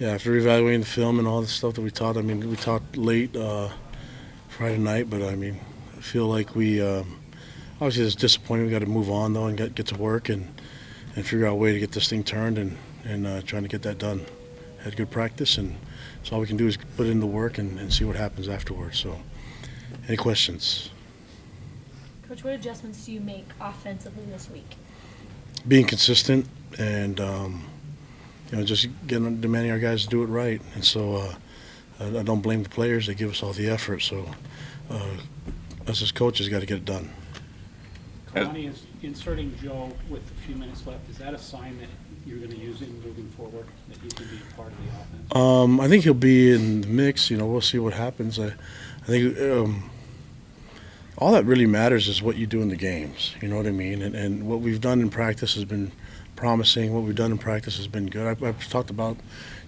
Yeah, after evaluating the film and all the stuff that we taught, I mean, we taught late Friday night, but I mean, I feel like we obviously it's disappointing. We got to move on though and get to work and figure out a way to get this thing turned and trying to get that done. Had good practice, and so all we can do is put in the work and see what happens afterwards. So, any questions? Coach, what adjustments do you make offensively this week? Being consistent and just demanding our guys to do it right. And so I don't blame the players; they give us all the effort. So uh, us as coaches got to get it done. Kalani is inserting Joe with a few minutes left. Is that a sign that you're going to use him moving forward, that he can be a part of the offense? I think he'll be in the mix. We'll see what happens. I think all that really matters is what you do in the games. You know what I mean? And what we've done in practice has been promising. What we've done in practice has been good. I've talked about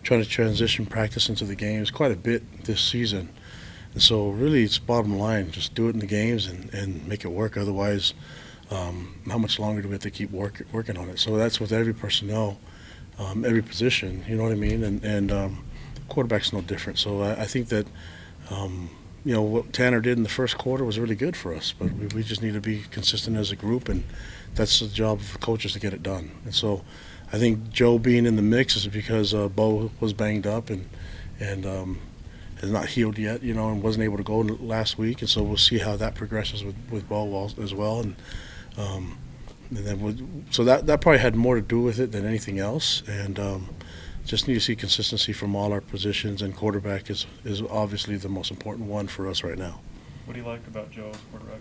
trying to transition practice into the games quite a bit this season. And so really it's bottom line. Just do it in the games and make it work. Otherwise, how much longer do we have to keep working on it? So that's with every personnel, every position. You know what I mean? And quarterback's no different. So I think that what Tanner did in the first quarter was really good for us. But we just need to be consistent as a group, and that's the job of coaches to get it done. And so I think Joe being in the mix is because Bo was banged up and has not healed yet, and wasn't able to go last week. And so we'll see how that progresses with Bo as well. And then so that probably had more to do with it than anything else. And just need to see consistency from all our positions, and quarterback is obviously the most important one for us right now. What do you like about Joe as quarterback?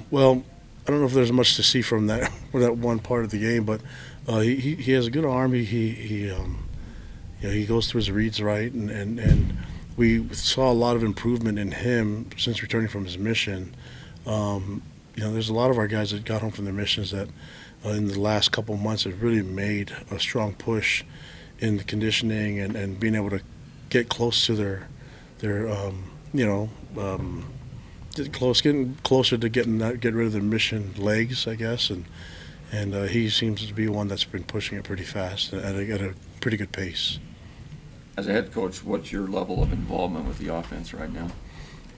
Well, I don't know if there's much to see from that that one part of the game, but he has a good arm. He goes through his reads right, and we saw a lot of improvement in him since returning from his mission. There's a lot of our guys that got home from their missions that in the last couple of months have really made a strong push in the conditioning and being able to get close to their getting closer to get rid of their mission legs, I guess, and he seems to be one that's been pushing it pretty fast at a pretty good pace. As a head coach, what's your level of involvement with the offense right now?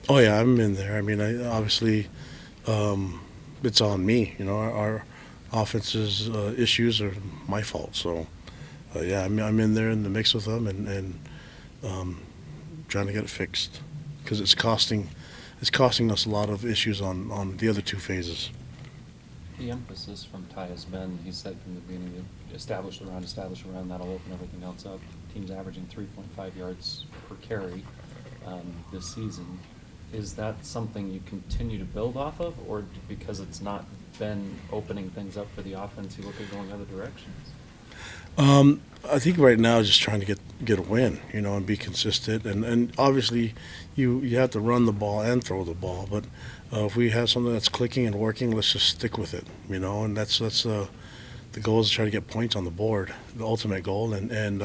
Oh yeah, I'm in there. I mean, obviously it's on me. Our offense's issues are my fault. So yeah, I'm in there in the mix with them and trying to get it fixed because it's costing us a lot of issues on the other two phases. The emphasis from Ty has been, he said from the beginning, establish the run, that'll open everything else up. Team's averaging 3.5 yards per carry this season. Is that something you continue to build off of, or because it's not been opening things up for the offense, you look at going other directions? I think right now just trying to get a win, and be consistent. And obviously you have to run the ball and throw the ball. But if we have something that's clicking and working, let's just stick with it, And that's the goal is to try to get points on the board, the ultimate goal, and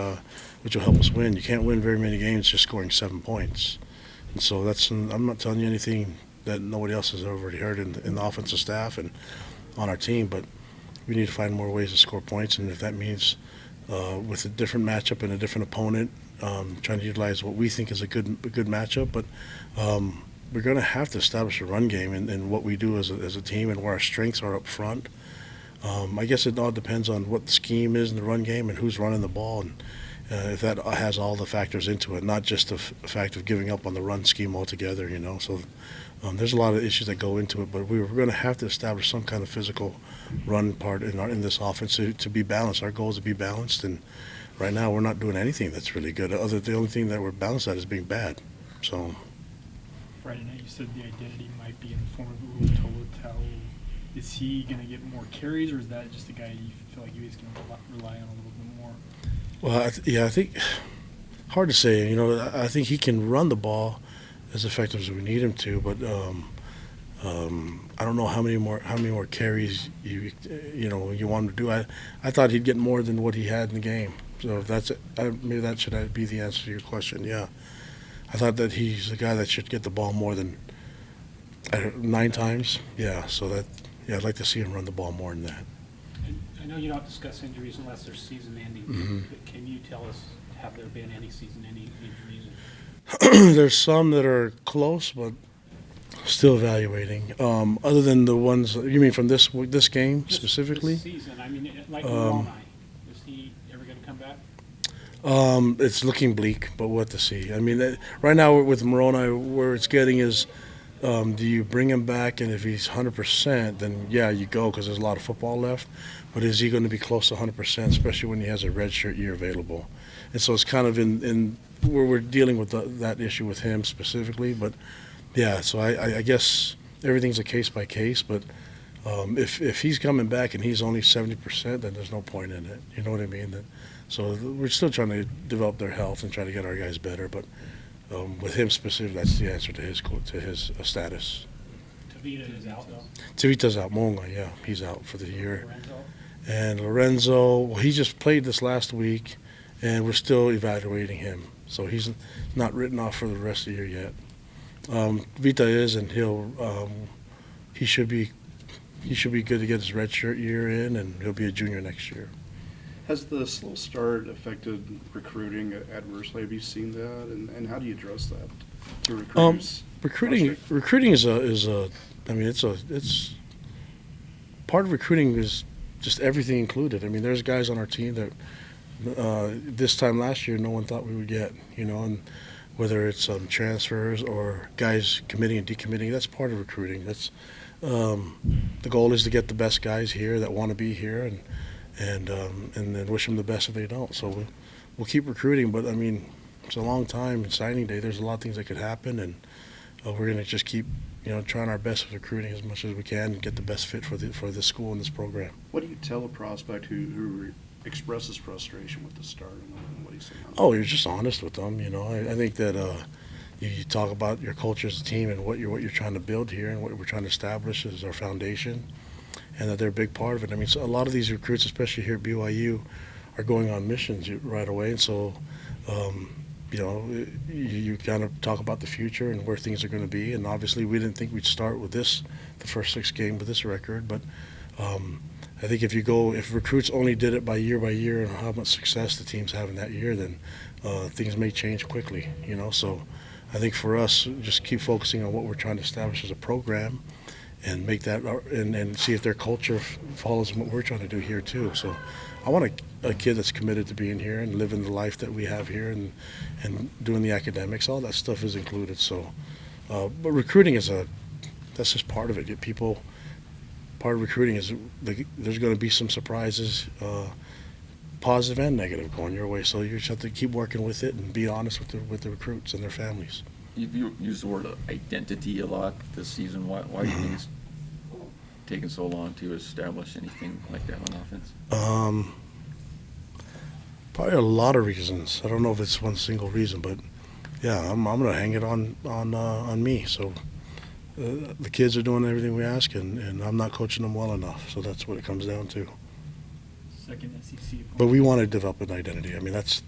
which will help us win. You can't win very many games just scoring 7 points. And so I'm not telling you anything that nobody else has already heard in the offensive staff and on our team, but we need to find more ways to score points, and if that means with a different matchup and a different opponent, trying to utilize what we think is a good matchup, but we're going to have to establish a run game and what we do as a team and where our strengths are up front. I guess it all depends on what the scheme is in the run game and who's running the ball, and if that has all the factors into it, not just the fact of giving up on the run scheme altogether, So there's a lot of issues that go into it, but we're going to have to establish some kind of physical run part in this offense to be balanced. Our goal is to be balanced, and right now we're not doing anything that's really good. The only thing that we're balanced at is being bad. So Friday night you said the identity might be in the form of Ulatolotau. Is he going to get more carries, or is that just a guy you feel like you guys can rely on a little bit more? Well, I think hard to say. I think he can run the ball as effective as we need him to, but I don't know how many more carries you want him to do. I thought he'd get more than what he had in the game. So if that's it, maybe that should be the answer to your question. Yeah, I thought that he's the guy that should get the ball more than 9 times. Yeah, so I'd like to see him run the ball more than that. I know you don't discuss injuries unless they're season-ending, but can you tell us, have there been any season-ending injuries? There's some that are close, but still evaluating. Other than the ones you mean from this game Just specifically, this season, I mean, like Moroni, is he ever going to come back? it's looking bleak, but we'll have to see. I mean, right now with Moroni, where it's getting is, do you bring him back, and if he's 100%, then yeah, you go because there's a lot of football left. But is he going to be close to 100%, especially when he has a redshirt year available? And so it's kind of in where we're dealing with that issue with him specifically. But yeah, so I guess everything's a case by case. But if he's coming back and he's only 70%, then there's no point in it. You know what I mean? So we're still trying to develop their health and try to get our guys better. But with him specifically, that's the answer to his status. Tavita is out, though. Tavita's out. Monga, yeah, he's out for the year. Lorenzo? And Lorenzo, well, he just played this last week, and we're still evaluating him. So he's not written off for the rest of the year yet. Vita is, and he should be good to get his redshirt year in, and he'll be a junior next year. Has the slow start affected recruiting adversely? Have you seen that, and how do you address that to recruiters? Recruiting is I mean, it's part of recruiting is just everything included. I mean, there's guys on our team that this time last year no one thought we would get, and whether it's transfers or guys committing and decommitting, that's part of recruiting. That's the goal is to get the best guys here that want to be here, and then wish them the best if they don't. So we'll keep recruiting, but I mean, it's a long time. Signing day, there's a lot of things that could happen, and we're going to just keep trying our best with recruiting as much as we can and get the best fit for the school and this program. What do you tell a prospect who expresses frustration with the start, and what do you say? Oh, you're just honest with them. I think that you talk about your culture as a team and what you're trying to build here and what we're trying to establish as our foundation, and that they're a big part of it. I mean, so a lot of these recruits, especially here at BYU, are going on missions right away, and so you kind of talk about the future and where things are going to be. And obviously, we didn't think we'd start with the first 6 games with this record, but I think if recruits only did it by year and how much success the team's having that year, then things may change quickly. So I think for us, just keep focusing on what we're trying to establish as a program, and make that and see if their culture follows what we're trying to do here too. So I want a kid that's committed to being here and living the life that we have here and doing the academics. All that stuff is included. So, but recruiting that's just part of it. Part of recruiting is there's going to be some surprises, positive and negative, going your way. So you just have to keep working with it and be honest with the recruits and their families. You've used the word identity a lot this season. Why do you think it's taken so long to establish anything like that on offense? Probably a lot of reasons. I don't know if it's one single reason, but yeah, I'm going to hang it on me. So the kids are doing everything we ask, and I'm not coaching them well enough. So that's what it comes down to. Second SEC opponent. But we want to develop an identity. I mean, that's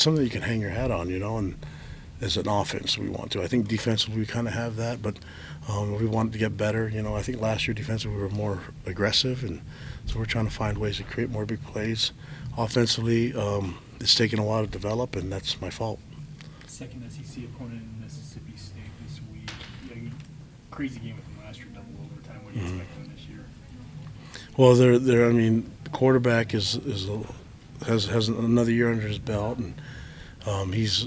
something you can hang your hat on, and as an offense, we want to. I think defensively we kind of have that, but we want to get better. I think last year defensively we were more aggressive, and so we're trying to find ways to create more big plays. Offensively, it's taken a while to develop, and that's my fault. Second SEC opponent in Mississippi State this week. Crazy game with them last year, double overtime. What do you expect them this year? Well, I mean, the quarterback has another year under his belt, and he's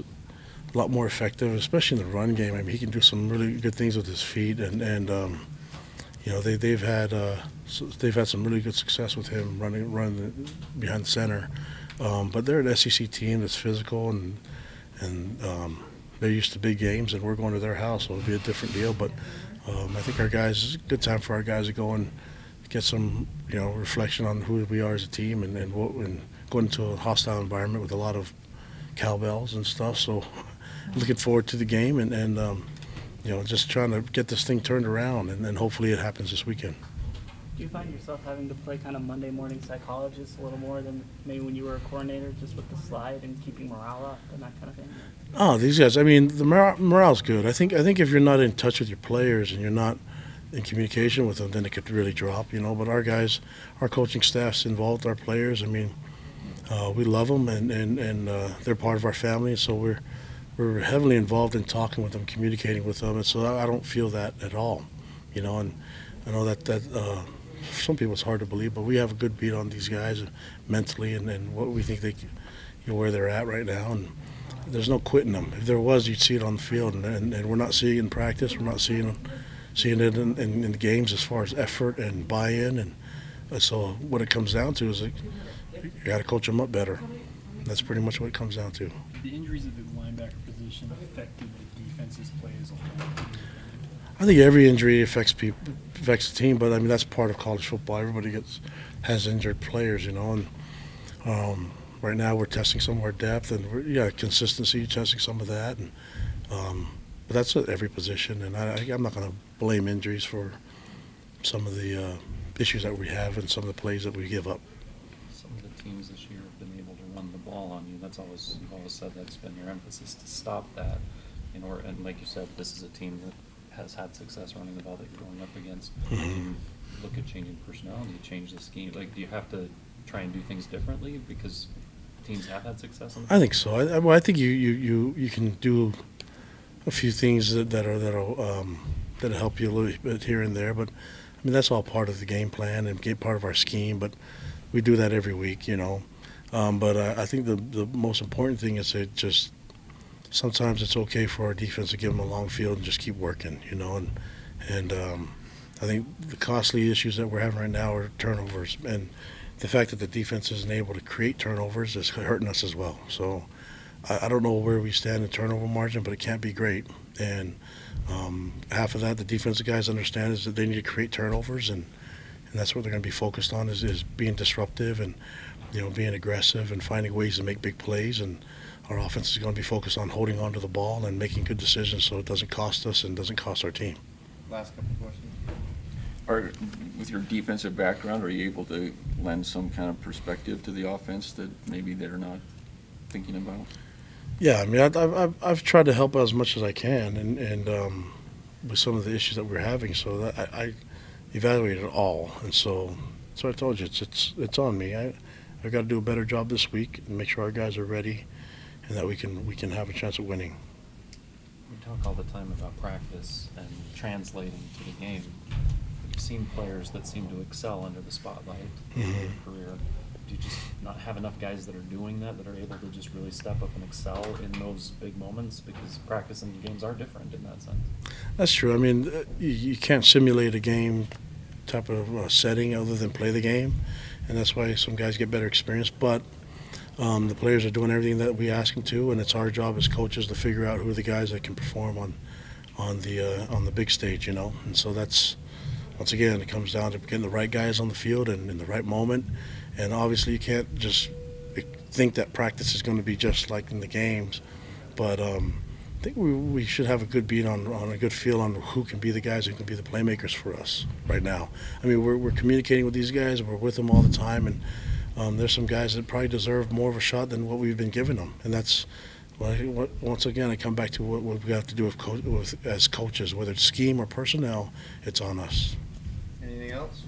a lot more effective, especially in the run game. I mean, he can do some really good things with his feet, and they've had some really good success with him running behind the center. But they're an SEC team that's physical, and they're used to big games, and we're going to their house, so it'll be a different deal. But I think it's a good time for our guys to go and get some reflection on who we are as a team, and go into a hostile environment with a lot of cowbells and stuff. So looking forward to the game, and just trying to get this thing turned around, and then hopefully it happens this weekend. Do you find yourself having to play kind of Monday morning psychologist a little more than maybe when you were a coordinator, just with the slide and keeping morale up and that kind of thing? Oh, these guys! I mean, the morale's good. I think if you're not in touch with your players and you're not in communication with them, then it could really drop, you know. But our guys, our coaching staff's involved, our players. I mean, we love them, and they're part of our family. So we're heavily involved in talking with them, communicating with them, and so I don't feel that at all, you know. And I know that some people it's hard to believe, but we have a good beat on these guys mentally, and what we think where they're at right now, and there's no quitting them. If there was, you'd see it on the field, and we're not seeing it in practice. We're not seeing it in the games as far as effort and buy-in, and so what it comes down to is you got to coach them up better. That's pretty much what it comes down to. The injuries at the linebacker position affected the defense's play as a whole. I think every injury affects the team, but I mean that's part of college football. Everybody has injured players, you know, and right now we're testing some of our depth and consistency, testing some of that, and but that's at every position. And I'm not going to blame injuries for some of the issues that we have and some of the plays that we give up. Some of the teams this year have been able to run the ball on you. You've always said that's been your emphasis to stop that. And like you said, this is a team that has had success running the ball that you're going up against. Do you look at changing personnel? Do you change the scheme? Like, do you have to try and do things differently because teams have had success on the I think so. I think you can do a few things that'll help you a little bit here and there, but I mean that's all part of the game plan and part of our scheme. But we do that every week, you know. But I think the most important thing is to just sometimes it's okay for our defense to give them a long field and just keep working, you know. And I think the costly issues that we're having right now are turnovers, and the fact that the defense isn't able to create turnovers is hurting us as well. So I don't know where we stand in turnover margin, but it can't be great. And half of that, the defensive guys understand is that they need to create turnovers, and that's what they're going to be focused on is being disruptive and, you know, being aggressive and finding ways to make big plays. And our offense is going to be focused on holding on to the ball and making good decisions so it doesn't cost us and doesn't cost our team. Last couple questions. With your defensive background, are you able to lend some kind of perspective to the offense that maybe they're not thinking about? Yeah, I mean, I've tried to help out as much as I can, and with some of the issues that we're having, so that I evaluated it all, and so I told you it's on me. I've got to do a better job this week and make sure our guys are ready, and that we can have a chance of winning. We talk all the time about practice and translating to the game. You've seen players that seem to excel under the spotlight in their career. Do you just not have enough guys that are doing that are able to just really step up and excel in those big moments? Because practice and games are different in that sense. That's true. I mean, you can't simulate a game type of setting other than play the game, and that's why some guys get better experience. But the players are doing everything that we ask them to, and it's our job as coaches to figure out who are the guys that can perform on the big stage, you know. And so that's, once again, it comes down to getting the right guys on the field and in the right moment. And obviously, you can't just think that practice is going to be just like in the games. But I think we should have a good beat on a good feel on who can be the guys who can be the playmakers for us right now. I mean, we're communicating with these guys, we're with them all the time, and there's some guys that probably deserve more of a shot than what we've been giving them. And that's once again, I come back to what we have to do as coaches, whether it's scheme or personnel, it's on us. Anything else?